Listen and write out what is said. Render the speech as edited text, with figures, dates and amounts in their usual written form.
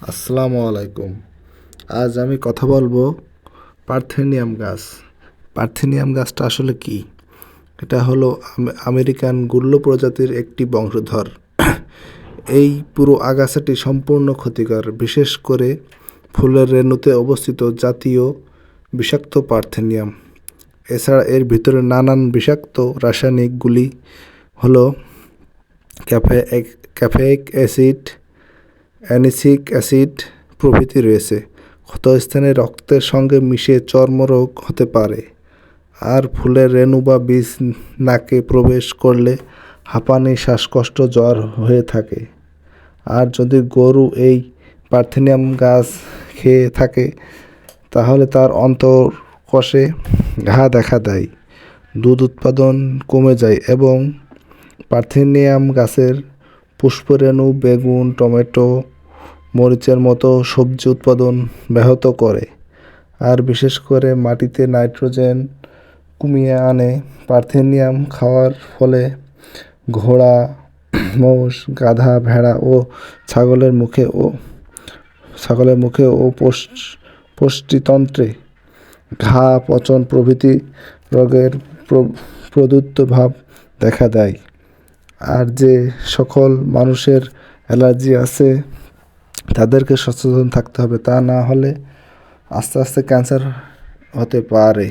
আসসালামু আলাইকুম। আজ আমি কথা বলবো পার্থেনিয়াম গাছ। পার্থেনিয়াম গাছটা আসলে কি? এটা হলো আমেরিকান গুল্ম প্রজাতির একটি বংশধর। এই পুরো আগাছাটি সম্পূর্ণ ক্ষতিকর, বিশেষ করে ফুলের রেণুতে অবস্থিত জাতীয় বিষাক্ত পার্থেনিয়াম। এছাড়া এর ভিতরে নানান বিষাক্ত রাসায়নিকগুলি হলো ক্যাফেইক অ্যাসিড, অ্যানিসিক অ্যাসিড প্রভৃতি রয়েছে। ক্ষতস্থানে রক্তের সঙ্গে মিশে চর্মরোগ হতে পারে। আর ফুলের রেণু বা বীজ নাকে প্রবেশ করলে হাঁপানি, শ্বাসকষ্ট, জ্বর হয়ে থাকে। আর যদি গরু এই পার্থেনিয়াম গাছ খেয়ে থাকে তাহলে তার অন্তর্কোষে ঘা দেখা দেয়, দুধ উৎপাদন কমে যায় এবং পার্থেনিয়াম গাছের পুষ্পরেণু বেগুন, টমেটো, মরিচের মতো সবজি উৎপাদন ব্যাহত করে। আর বিশেষ করে মাটিতে নাইট্রোজেন কমিয়ে আনে। পার্থেনিয়াম খাওয়ার ফলে ঘোড়া, মোষ, গাধা, ভেড়া ও ছাগলের মুখে ও পুষ্টিতন্ত্রে ঘা, পচন প্রভৃতি রোগের প্রাদুর্ভাব দেখা দেয়। আর যে সকল মানুষের অ্যালার্জি আছে তাদেরকে সচেতন থাকতে হবে, তা না হলে আস্তে আস্তে ক্যান্সার হতে পারে।